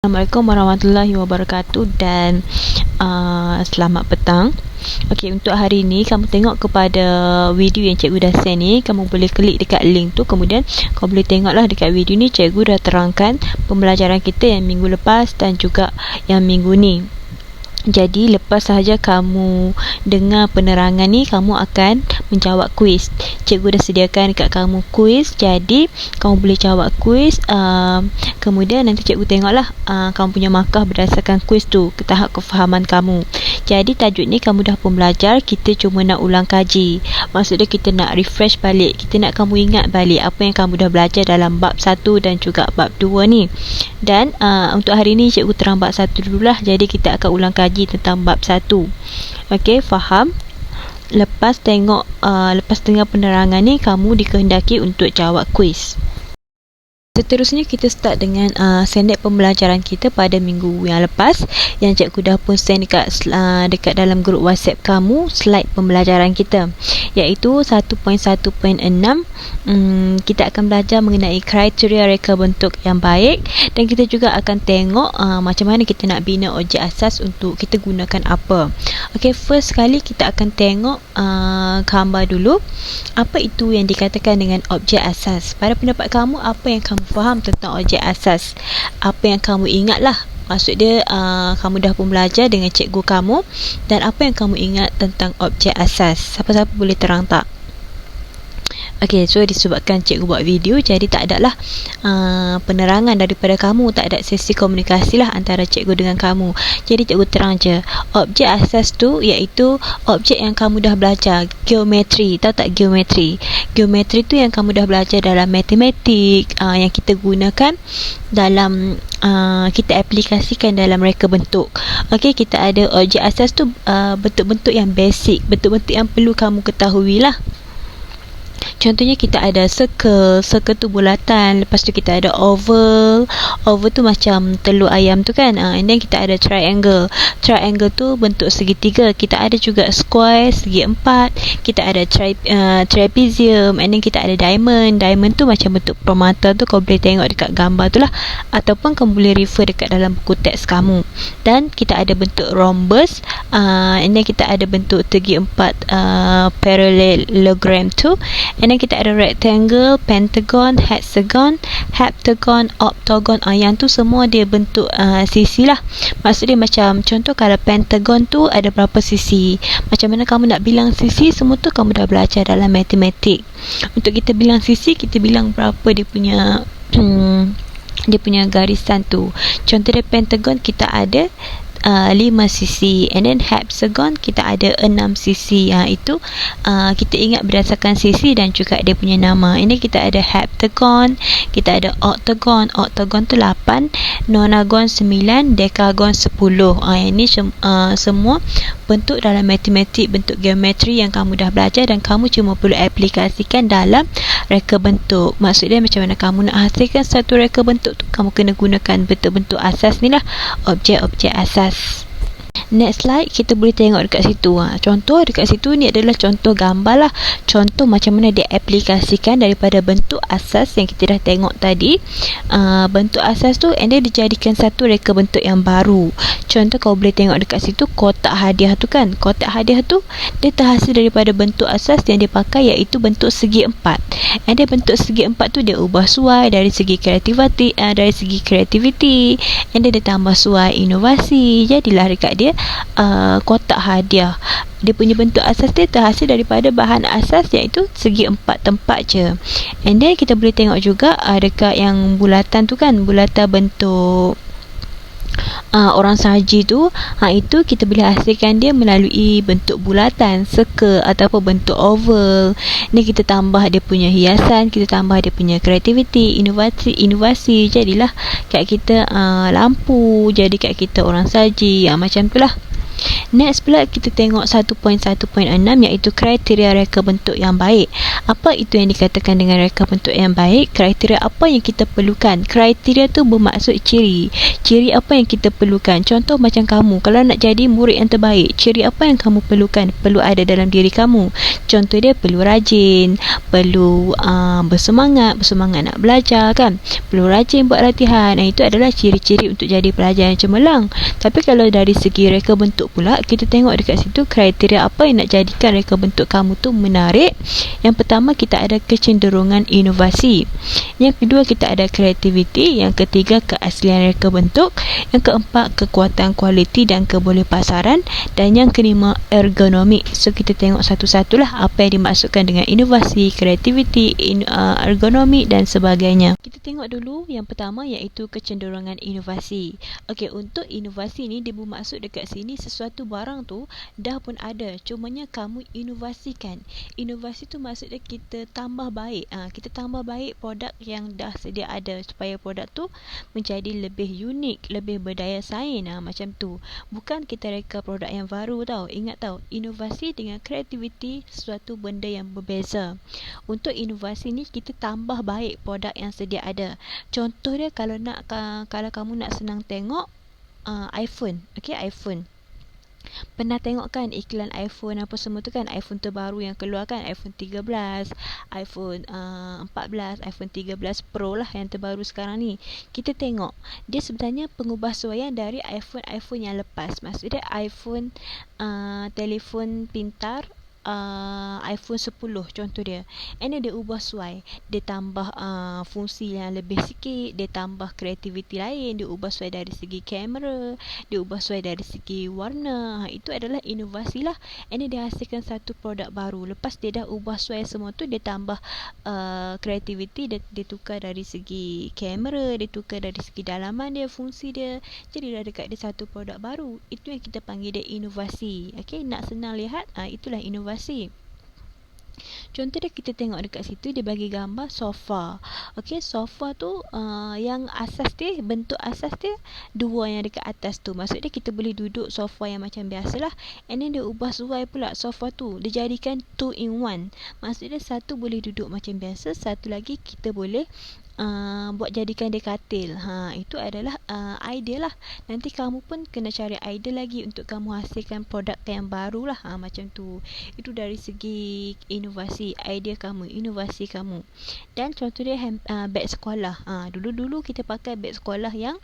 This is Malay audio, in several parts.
Assalamualaikum warahmatullahi wabarakatuh dan selamat petang. Okey, untuk hari ni kamu tengok kepada video yang cikgu dah send ni, kamu boleh klik dekat link tu, kemudian kamu boleh tengoklah dekat video ni cikgu dah terangkan pembelajaran kita yang minggu lepas dan juga yang minggu ni. Jadi lepas sahaja kamu dengar penerangan ni, kamu akan menjawab kuis. Cikgu dah sediakan dekat kamu kuis, jadi kamu boleh jawab kuis. Kemudian nanti cikgu tengoklah kamu punya markah berdasarkan kuis tu ke tahap kefahaman kamu. Jadi tajuk ni kamu dah pun belajar, kita cuma nak ulang kaji. Maksudnya kita nak refresh balik, kita nak kamu ingat balik apa yang kamu dah belajar dalam bab 1 dan juga bab 2 ni. Dan untuk hari ni cikgu terang bab 1 dululah, jadi kita akan ulang kaji tentang bab 1. Okey, faham? Lepas dengar penerangan ni, kamu dikehendaki untuk jawab kuis. Seterusnya kita start dengan sendek pembelajaran kita pada minggu yang lepas, yang cikgu dah pun send dekat dalam grup WhatsApp kamu slide pembelajaran kita, iaitu 1.1.6. Kita akan belajar mengenai kriteria reka bentuk yang baik, dan kita juga akan tengok macam mana kita nak bina objek asas untuk kita gunakan apa. Okey, first sekali kita akan tengok gambar dulu. Apa itu yang dikatakan dengan objek asas? Pada pendapat kamu, apa yang kamu faham tentang objek asas? Apa yang kamu ingat lah? Maksud dia kamu dah pun belajar dengan cikgu kamu, dan apa yang kamu ingat tentang objek asas? Siapa-siapa boleh terang tak? Okey, so disebabkan cikgu buat video, jadi tak ada lah penerangan daripada kamu, tak ada sesi komunikasi lah antara cikgu dengan kamu. Jadi cikgu terang je, objek asas tu iaitu objek yang kamu dah belajar. Geometri, tahu tak geometri? Geometri tu yang kamu dah belajar dalam matematik, yang kita gunakan dalam kita aplikasikan dalam reka bentuk. Okey, kita ada objek asas tu, bentuk-bentuk yang basic, bentuk-bentuk yang perlu kamu ketahui lah. Contohnya kita ada circle tu bulatan. Lepas tu kita ada oval tu macam telur ayam tu kan. And then kita ada triangle tu bentuk segitiga. Kita ada juga square, segi empat. Kita ada trapezium. And then kita ada diamond tu macam bentuk permata tu, kau boleh tengok dekat gambar tu lah, ataupun kamu boleh refer dekat dalam buku teks kamu. Dan kita ada bentuk rhombus, and then kita ada bentuk segi empat, parallelogram tu. And then kita ada rectangle, pentagon, hexagon, heptagon, octagon. Yang tu semua dia bentuk sisi lah. Maksud dia macam contoh, kalau pentagon tu ada berapa sisi, macam mana kamu nak bilang sisi, semua tu kamu dah belajar dalam matematik. Untuk kita bilang sisi, kita bilang berapa dia punya dia punya garisan tu. Contoh dia pentagon, kita ada 5 sisi, and then hexagon kita ada 6 sisi. Itu kita ingat berdasarkan sisi dan juga dia punya nama. Ini kita ada heptagon, kita ada octagon tu 8, nonagon 9, dekagon 10. Ini semua bentuk dalam matematik, bentuk geometri yang kamu dah belajar dan kamu cuma perlu aplikasikan dalam reka bentuk. Maksudnya macam mana kamu nak hasilkan satu reka bentuk tu, kamu kena gunakan bentuk-bentuk asas ni lah, objek-objek asas. Next slide, kita boleh tengok dekat situ. Contoh dekat situ ni adalah contoh gambar lah. Contoh macam mana dia aplikasikan daripada bentuk asas yang kita dah tengok tadi. Bentuk asas tu, and then dijadikan satu reka bentuk yang baru. Contoh kau boleh tengok dekat situ kotak hadiah tu kan. Kotak hadiah tu dia terhasil daripada bentuk asas yang dia pakai, iaitu bentuk segi empat. And then bentuk segi empat tu dia ubah suai dari segi kreativiti, and then dia tambah suai inovasi. Jadilah dekat dia kotak hadiah. Dia punya bentuk asas dia terhasil daripada bahan asas, iaitu segi empat tempat je. And then kita boleh tengok juga dekat yang bulatan tu kan, bulatan bentuk orang saji tu, itu kita boleh hasilkan dia melalui bentuk bulatan, circle ataupun bentuk oval. Ni kita tambah dia punya hiasan, kita tambah dia punya kreativiti, inovasi. Jadilah kat kita lampu, jadi kat kita orang saji, macam tu lah. Next pula kita tengok 1.1.6 iaitu kriteria reka bentuk yang baik. Apa itu yang dikatakan dengan reka bentuk yang baik? Kriteria apa yang kita perlukan? Kriteria tu bermaksud ciri. Ciri apa yang kita perlukan? Contoh macam kamu, kalau nak jadi murid yang terbaik, ciri apa yang kamu perlukan? Perlu ada dalam diri kamu. Contoh dia perlu rajin, perlu bersemangat nak belajar kan, perlu rajin buat latihan. Itu adalah ciri-ciri untuk jadi pelajar yang cemerlang. Tapi kalau dari segi reka bentuk pula, kita tengok dekat situ kriteria apa yang nak jadikan reka bentuk kamu tu menarik. Yang pertama, kita ada kecenderungan inovasi. Yang kedua, kita ada kreativiti. Yang ketiga, keaslian reka bentuk. Yang keempat, kekuatan kualiti dan kebolehpasaran. Dan yang kelima, ergonomik. So kita tengok satu-satulah apa yang dimaksudkan dengan inovasi, kreativiti, ergonomik dan sebagainya. Kita tengok dulu yang pertama iaitu kecenderungan inovasi. Okey, untuk inovasi ni dia bermaksud dekat sini sesuatu barang tu dah pun ada, cumanya kamu inovasikan. Inovasi tu maksudnya kita tambah baik. Kita tambah baik produk yang dah sedia ada supaya produk tu menjadi lebih unik, lebih berdaya saing. Macam tu. Bukan kita reka produk yang baru tau. Ingat tau, inovasi dengan kreativiti sesuatu benda yang berbeza. Untuk inovasi ni kita tambah baik produk yang sedia ada. Contoh dia kalau kamu nak senang tengok iPhone. Okey, iPhone. Pernah tengok kan iklan iPhone apa semua tu kan, iPhone terbaru yang keluar kan, iPhone 13, iPhone 14, iPhone 13 Pro lah yang terbaru sekarang ni. Kita tengok dia sebenarnya pengubahsuaian dari iPhone yang lepas. Maksudnya iPhone telefon pintar iPhone 10 contoh dia. And dia ubah suai, dia tambah fungsi yang lebih sikit, dia tambah kreativiti lain, dia ubah suai dari segi kamera, dia ubah suai dari segi warna. Itu adalah inovasi lah. And dia hasilkan satu produk baru. Lepas dia dah ubah suai semua tu, dia tambah kreativiti, dia tukar dari segi kamera, dia tukar dari segi dalaman dia, fungsi dia, jadilah dekat dia satu produk baru. Itu yang kita panggil dia inovasi. Okay, nak senang lihat, itulah inovasi. Contoh dia, kita tengok dekat situ dia bagi gambar sofa. Okey, sofa tu yang asas dia, bentuk asas dia dua yang dekat atas tu. Maksud dia kita boleh duduk sofa yang macam biasalah. And then dia ubah suai pula sofa tu. Dia jadikan 2 in 1. Maksud dia satu boleh duduk macam biasa, satu lagi kita boleh buat jadikan dia katil. Itu adalah idea lah. Nanti kamu pun kena cari idea lagi untuk kamu hasilkan produk yang baru lah. Macam tu. Itu dari segi inovasi, idea kamu, inovasi kamu. Dan contoh dia beg sekolah. Dulu-dulu kita pakai beg sekolah yang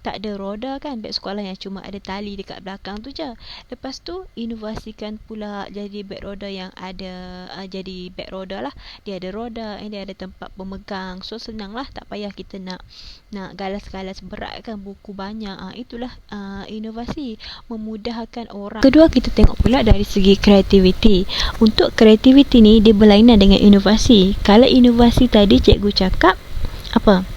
tak ada roda kan, beg sekolah yang cuma ada tali dekat belakang tu je. Lepas tu inovasikan pula jadi beg roda yang ada jadi beg roda lah. Dia ada roda, dia ada tempat pemegang. So senang lah, tak payah kita nak galas-galas berat kan, buku banyak. Itulah inovasi, memudahkan orang. Kedua, kita tengok pula dari segi kreativiti. Untuk kreativiti ni dia berlainan dengan inovasi. Kalau inovasi tadi cikgu cakap apa?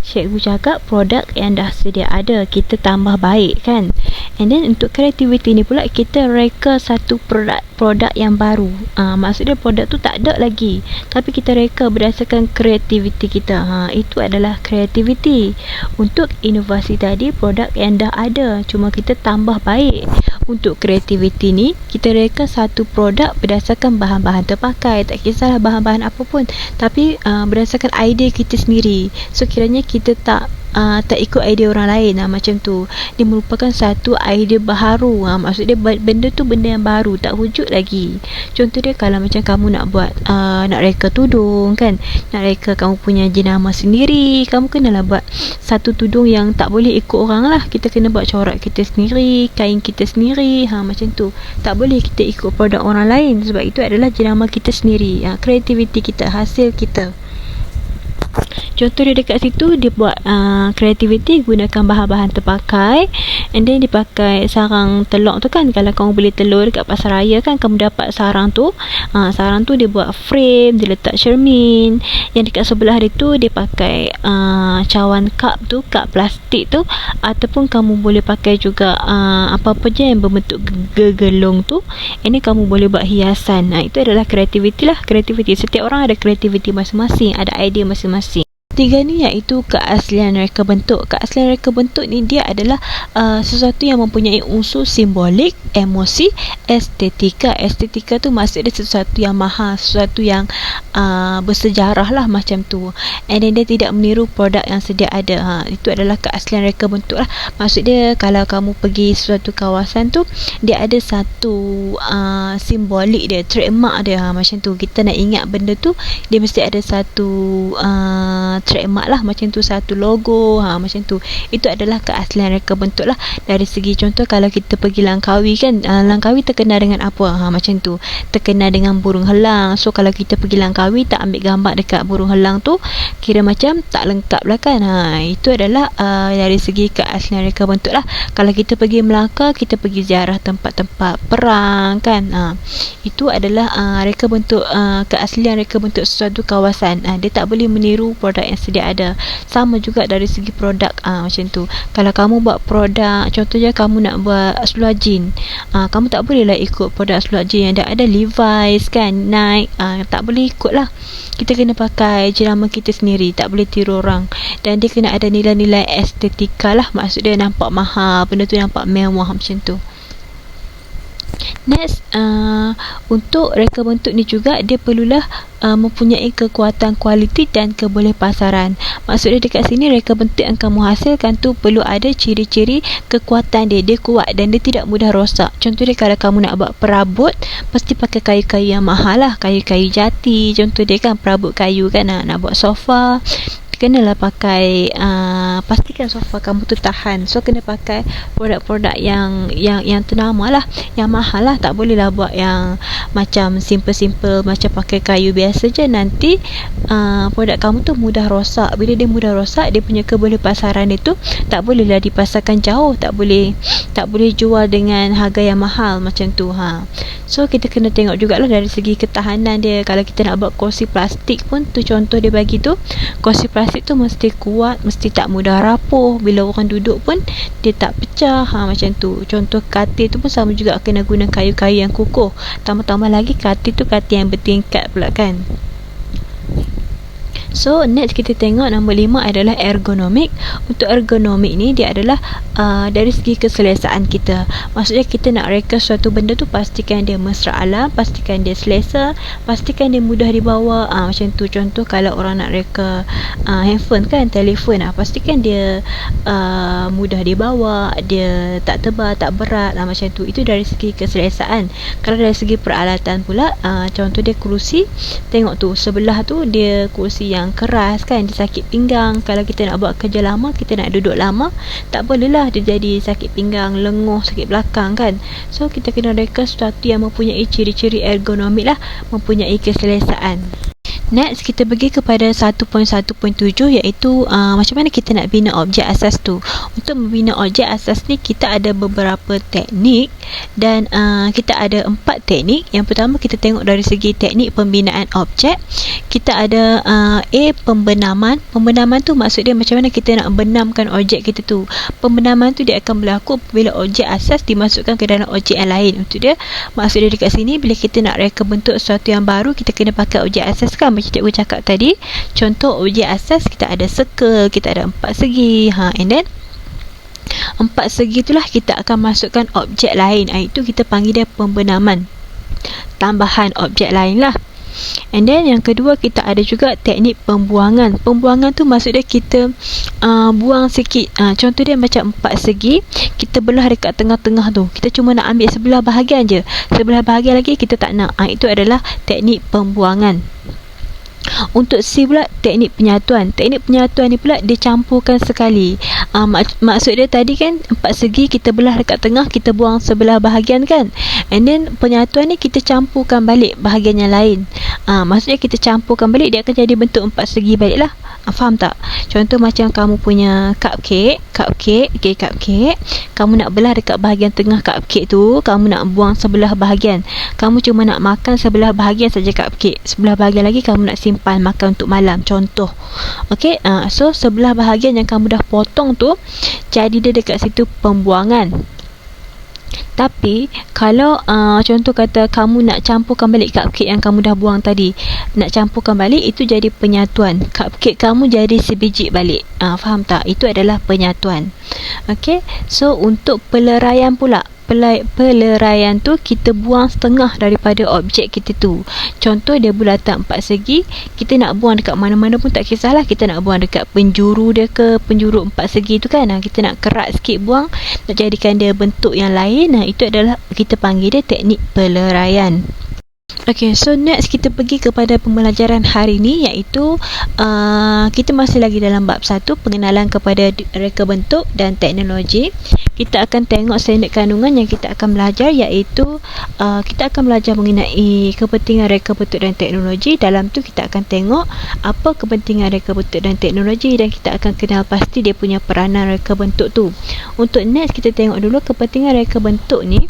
Cikgu cakap produk yang dah sedia ada kita tambah baik kan. And then untuk kreativiti ni pula kita reka satu produk yang baru. Maksudnya produk tu tak ada lagi, tapi kita reka berdasarkan kreativiti kita. Itu adalah kreativiti. Untuk inovasi tadi produk yang dah ada, cuma kita tambah baik. Untuk kreativiti ni kita reka satu produk berdasarkan bahan-bahan terpakai, tak kisahlah bahan-bahan apa pun, tapi berdasarkan idea kita sendiri. So kiranya kita tak ikut idea orang lain. Macam tu. Dia merupakan satu idea baharu. Maksud dia benda tu benda yang baru, tak wujud lagi. Contoh dia kalau macam kamu nak buat nak reka tudung kan, nak reka kamu punya jenama sendiri, kamu kenalah buat satu tudung yang tak boleh ikut orang lah. Kita kena buat corak kita sendiri, kain kita sendiri. Macam tu. Tak boleh kita ikut produk orang lain, sebab itu adalah jenama kita sendiri. Kreativiti kita, hasil kita. Contoh dia dekat situ, dia buat kreativiti gunakan bahan-bahan terpakai. And then dia pakai sarang telur tu kan. Kalau kamu beli telur dekat pasar raya kan, kamu dapat sarang tu. Sarang tu dia buat frame, dia letak cermin. Yang dekat sebelah dia tu dia pakai cawan cup tu, cup plastik tu. Ataupun kamu boleh pakai juga apa-apa je yang berbentuk gegelung tu. Ini kamu boleh buat hiasan. Itu adalah kreativiti lah. Kreativiti, setiap orang ada kreativiti masing-masing, ada idea masing-masing. ketiga ni iaitu keaslian reka bentuk. Keaslian reka bentuk ni dia adalah sesuatu yang mempunyai unsur simbolik, emosi, estetika. Estetika tu maksud dia sesuatu yang mahal, sesuatu yang bersejarah lah macam tu. And then dia tidak meniru produk yang sedia ada. Itu adalah keaslian reka bentuk lah. Maksud dia kalau kamu pergi suatu kawasan tu, dia ada satu simbolik dia, trademark dia, macam tu. Kita nak ingat benda tu, dia mesti ada satu trademark lah, macam tu, satu logo, macam tu. Itu adalah keaslian reka bentuk lah. Dari segi contoh, kalau kita pergi Langkawi kan, Langkawi terkenal dengan apa, macam tu, terkenal dengan burung helang. So kalau kita pergi Langkawi tak ambil gambar dekat burung helang tu, kira macam tak lengkap lah kan. Itu adalah dari segi keaslian reka bentuk lah. Kalau kita pergi Melaka, kita pergi ziarah tempat-tempat perang kan, itu adalah reka bentuk, keaslian reka bentuk sesuatu kawasan. Dia tak boleh meniru produk yang sedia ada. Sama juga dari segi produk, macam tu. Kalau kamu buat produk, contohnya kamu nak buat seluar jean, kamu tak boleh lah ikut produk seluar jean yang dah ada, Levi's kan, Nike, tak boleh ikut lah. Kita kena pakai jenama kita sendiri, tak boleh tiru orang. Dan dia kena ada nilai-nilai estetika lah, maksud dia nampak mahal, benda tu nampak mewah, macam tu. Next, untuk reka bentuk ni juga dia perlulah mempunyai kekuatan kualiti dan kebolehpasaran. Maksud dia dekat sini, reka bentuk yang kamu hasilkan tu perlu ada ciri-ciri kekuatan dia. Dia kuat dan dia tidak mudah rosak. Contoh dia, kalau kamu nak buat perabot, pasti pakai kayu-kayu yang mahal lah, kayu-kayu jati. Contoh dia kan, perabot kayu kan, nak buat sofa, kenalah pakai, pastikan sofa kamu tu tahan. So kena pakai produk-produk yang ternama lah, yang mahal lah. Tak boleh lah buat yang macam simple-simple, macam pakai kayu biasa je. Nanti produk kamu tu mudah rosak. Bila dia mudah rosak, dia punya kebolehpasaran dia tu tak boleh lah dipasarkan jauh, tak boleh jual dengan harga yang mahal, macam tu. So kita kena tengok jugalah dari segi ketahanan dia. Kalau kita nak buat kerusi plastik pun tu, contoh dia bagi tu, kerusi plastik tu mesti kuat, mesti tak mudah rapuh. Bila orang duduk pun dia tak pecah, macam tu. Contoh katil tu pun sama juga, kena guna kayu-kayu yang kukuh. Tambah-tambah lagi katil tu katil yang bertingkat pula kan. So next kita tengok nombor 5 adalah ergonomik. Untuk ergonomik ni dia adalah dari segi keselesaan kita. Maksudnya kita nak reka suatu benda tu, pastikan dia mesra alam, pastikan dia selesa, pastikan dia mudah dibawa, macam tu. Contoh kalau orang nak reka handphone kan, telefon, pastikan dia mudah dibawa, dia tak tebal, tak berat, macam tu. Itu dari segi keselesaan. Kalau dari segi peralatan pula, contoh dia kerusi, tengok tu sebelah tu dia kerusi yang keras kan, dia sakit pinggang. Kalau kita nak buat kerja lama, kita nak duduk lama, tak boleh lah dia jadi sakit pinggang, lenguh, sakit belakang kan. So kita kena reka sesuatu yang mempunyai ciri-ciri ergonomik lah, mempunyai keselesaan. Next kita pergi kepada 1.1.7, iaitu macam mana kita nak bina objek asas tu. Untuk membina objek asas ni, kita ada beberapa teknik dan kita ada 4 teknik. Yang pertama kita tengok dari segi teknik pembinaan objek. Kita ada A, pembenaman. Pembenaman tu maksud dia macam mana kita nak benamkan objek kita tu. Pembenaman tu dia akan berlaku bila objek asas dimasukkan ke dalam objek yang lain. Untuk dia, maksud dia dekat sini, bila kita nak reka bentuk sesuatu yang baru, kita kena pakai objek asas kan, macam cikgu cakap tadi. Contoh objek asas, kita ada circle, kita ada 4 segi, and then 4 segi itulah kita akan masukkan objek lain. Itu kita panggil dia pembenaman, tambahan objek lain lah. And then yang kedua, kita ada juga teknik pembuangan. Pembuangan tu maksud dia kita buang sikit. Contoh dia macam 4 segi, kita belah dekat tengah-tengah tu, kita cuma nak ambil sebelah bahagian je, sebelah bahagian lagi kita tak nak. Itu adalah teknik pembuangan. Untuk C pula, teknik penyatuan. Teknik penyatuan ni pula dia campurkan sekali. Maksud dia tadi kan 4 segi, kita belah dekat tengah, kita buang sebelah bahagian kan. And then penyatuan ni kita campurkan balik bahagian yang lain. Maksudnya kita campurkan balik, dia akan jadi bentuk 4 segi balik lah. Faham tak? Contoh macam kamu punya cupcake, kamu nak belah dekat bahagian tengah cupcake tu, kamu nak buang sebelah bahagian. Kamu cuma nak makan sebelah bahagian saja cupcake, sebelah bahagian lagi kamu nak simpan makan untuk malam, contoh. Okey, so sebelah bahagian yang kamu dah potong tu, jadi dia dekat situ pembuangan. Tapi Kalau contoh kata kamu nak campurkan balik cupcake yang kamu dah buang tadi, nak campurkan balik, itu jadi penyatuan. Cupcake kamu jadi sebiji balik. Faham tak? Itu adalah penyatuan. Okey, so untuk peleraian pula, peleraian tu kita buang setengah daripada objek kita tu. Contoh dia bulatan 4 segi, kita nak buang dekat mana-mana pun tak kisahlah. Kita nak buang dekat penjuru dia ke, penjuru 4 segi tu kan, kita nak kerat sikit buang, nak jadikan dia bentuk yang lain. Itu adalah kita panggil dia teknik peleraian. Okay, so next kita pergi kepada pembelajaran hari ni, iaitu kita masih lagi dalam bab 1, pengenalan kepada reka bentuk dan teknologi. Kita akan tengok standard kandungan yang kita akan belajar, iaitu kita akan belajar mengenai kepentingan reka bentuk dan teknologi. Dalam tu kita akan tengok apa kepentingan reka bentuk dan teknologi, dan kita akan kenal pasti dia punya peranan reka bentuk tu. Untuk next kita tengok dulu kepentingan reka bentuk ni.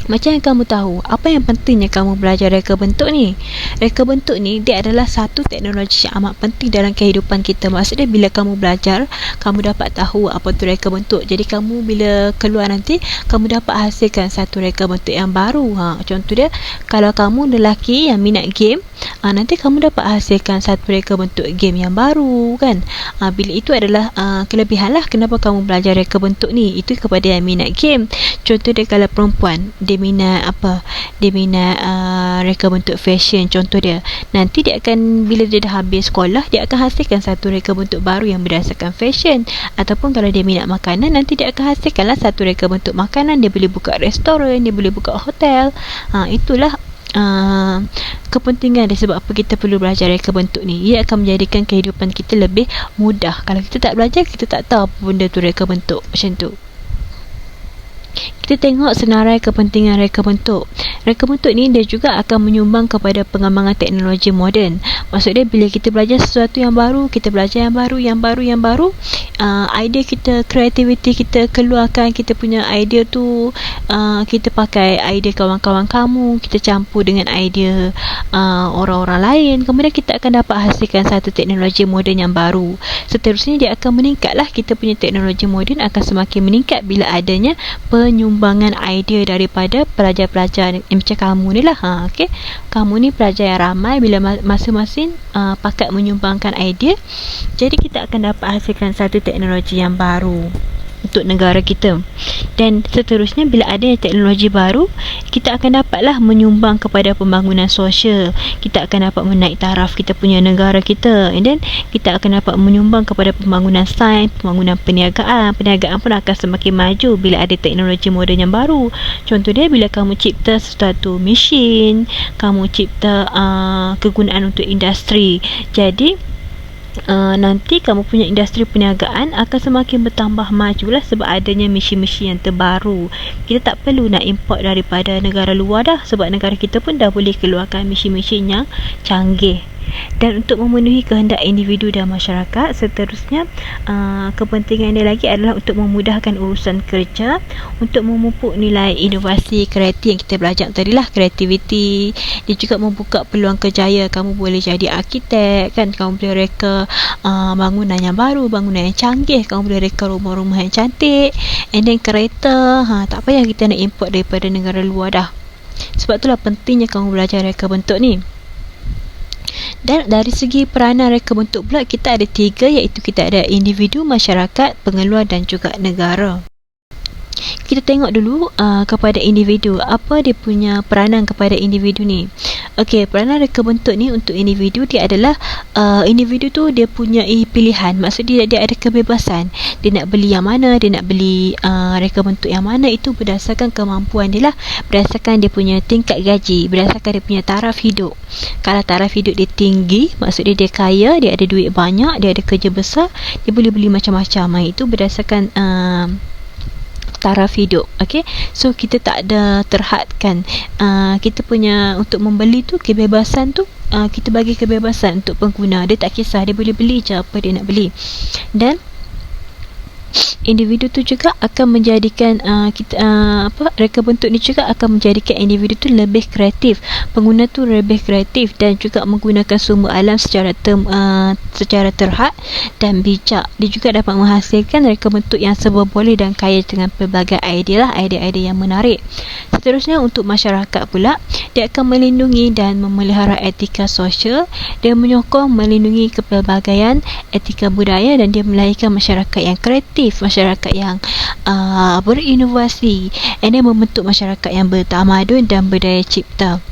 Macam yang kamu tahu, apa yang pentingnya kamu belajar reka bentuk ni? Reka bentuk ni, dia adalah satu teknologi yang amat penting dalam kehidupan kita. Maksudnya bila kamu belajar, kamu dapat tahu apa tu reka bentuk. Jadi kamu bila keluar nanti, kamu dapat hasilkan satu reka bentuk yang baru. Contoh dia, kalau kamu lelaki yang minat game, nanti kamu dapat hasilkan satu reka bentuk game yang baru kan. Bila itu adalah kelebihan lah kenapa kamu belajar reka bentuk ni. Itu kepada yang minat game. Contoh dia kalau perempuan, dia minat apa? Dia minat reka bentuk fashion contoh dia. Nanti dia akan, bila dia dah habis sekolah, dia akan hasilkan satu reka bentuk baru yang berdasarkan fashion. Ataupun kalau dia minat makanan, nanti dia akan hasilkanlah satu reka bentuk makanan. Dia boleh buka restoran, dia boleh buka hotel. Itulah kepentingan dia, sebab apa kita perlu belajar reka bentuk ni. Ia akan menjadikan kehidupan kita lebih mudah. Kalau kita tak belajar, kita tak tahu apa benda tu reka bentuk. Macam tu. Kita tengok senarai kepentingan reka bentuk. Reka bentuk ni dia juga akan menyumbang kepada pengembangan teknologi moden. Maksudnya bila kita belajar sesuatu yang baru, kita belajar yang baru, idea kita, kreativiti kita keluarkan, kita punya idea tu, kita pakai idea kawan-kawan kamu, kita campur dengan idea orang-orang lain, kemudian kita akan dapat hasilkan satu teknologi moden yang baru. Seterusnya dia akan meningkatlah, kita punya teknologi moden akan semakin meningkat bila adanya penyumbangan idea daripada pelajar-pelajar macam kamu ni lah. Okay? Kamu ni pelajar yang ramai, bila masing-masing pakat menyumbangkan idea, jadi kita akan dapat hasilkan satu teknologi yang baru untuk negara kita. Dan seterusnya bila ada teknologi baru, kita akan dapatlah menyumbang kepada pembangunan sosial. Kita akan dapat menaik taraf kita punya negara kita, and then kita akan dapat menyumbang kepada pembangunan sains, pembangunan perniagaan. Perniagaan pun akan semakin maju bila ada teknologi moden yang baru. Contoh dia, bila kamu cipta sesuatu mesin, kamu cipta kegunaan untuk industri, jadi nanti kamu punya industri perniagaan akan semakin bertambah majulah sebab adanya mesin-mesin yang terbaru. Kita tak perlu nak import daripada negara luar dah, sebab negara kita pun dah boleh keluarkan mesin-mesin yang canggih. Dan untuk memenuhi kehendak individu dan masyarakat, seterusnya kepentingan dia lagi adalah untuk memudahkan urusan kerja, untuk memupuk nilai inovasi kreatif yang kita belajar tadi lah, kreativiti. Dia juga membuka peluang kerjaya. Kamu boleh jadi arkitek kan, kamu boleh reka bangunan yang baru, bangunan yang canggih, kamu boleh reka rumah-rumah yang cantik, and then kereta. Tak payah kita nak import daripada negara luar dah. Sebab itulah pentingnya kamu belajar reka bentuk ni. Dan dari segi peranan reka bentuk pula, kita ada 3, iaitu kita ada individu, masyarakat, pengeluar dan juga negara. Kita tengok dulu kepada individu, apa dia punya peranan kepada individu ni. Okey, peranan reka bentuk ni untuk individu, dia adalah individu tu dia punya pilihan. Maksud dia ada kebebasan. Dia nak beli yang mana, dia nak beli reka bentuk yang mana, itu berdasarkan kemampuan dia lah, berdasarkan dia punya tingkat gaji, berdasarkan dia punya taraf hidup. Kalau taraf hidup dia tinggi, maksud dia kaya, dia ada duit banyak, dia ada kerja besar, dia boleh beli macam-macam. Itu berdasarkan taraf hidup. Okay, so kita tak ada terhadkan kita punya untuk membeli tu, kebebasan tu kita bagi kebebasan untuk pengguna. Dia tak kisah, dia boleh beli je apa dia nak beli. Dan individu tu juga akan menjadikan reka bentuk ni juga akan menjadikan individu tu lebih kreatif, pengguna tu lebih kreatif dan juga menggunakan sumber alam secara terhad dan bijak. Dia juga dapat menghasilkan reka bentuk yang serba boleh dan kaya dengan pelbagai idea yang menarik. Seterusnya, untuk masyarakat pula, dia akan melindungi dan memelihara etika sosial, dia menyokong melindungi kepelbagaian etika budaya dan dia melahirkan masyarakat yang kreatif, masyarakat yang berinovasi, dan dia membentuk masyarakat yang bertamadun dan berdaya cipta.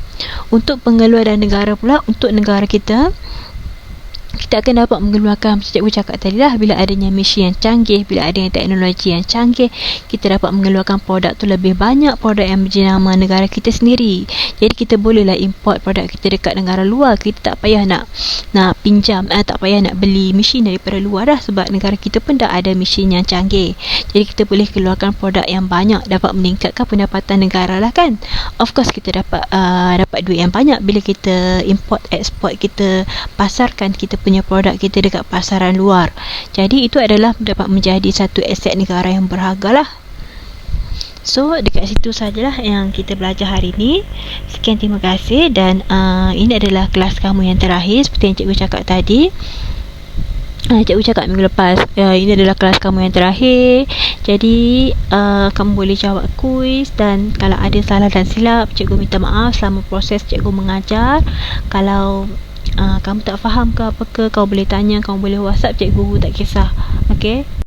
Untuk pengeluaran negara pula, untuk negara kita akan dapat mengeluarkan, macam cikgu cakap tadi lah, bila adanya mesin yang canggih, bila adanya teknologi yang canggih, kita dapat mengeluarkan produk tu lebih banyak, produk yang berjenama negara kita sendiri. Jadi kita bolehlah import produk kita dekat negara luar. Kita tak payah nak pinjam, tak payah nak beli mesin daripada luar dah, sebab negara kita pun dah ada mesin yang canggih. Jadi kita boleh keluarkan produk yang banyak, dapat meningkatkan pendapatan negara lah kan. Of course kita dapat duit yang banyak bila kita import, export, kita pasarkan kita punya produk kita dekat pasaran luar. Jadi itu adalah dapat menjadi satu aset negara yang berharga lah. So dekat situ sajalah yang kita belajar hari ni. Sekian, terima kasih. Dan ini adalah kelas kamu yang terakhir, seperti yang cikgu cakap tadi. Cikgu cakap minggu lepas, ini adalah kelas kamu yang terakhir. Jadi kamu boleh jawab kuis, dan kalau ada salah dan silap, cikgu minta maaf selama proses cikgu mengajar. Kalau kamu tak faham ke apa ke, kau boleh tanya, kau boleh WhatsApp cikgu, tak kisah. Okay.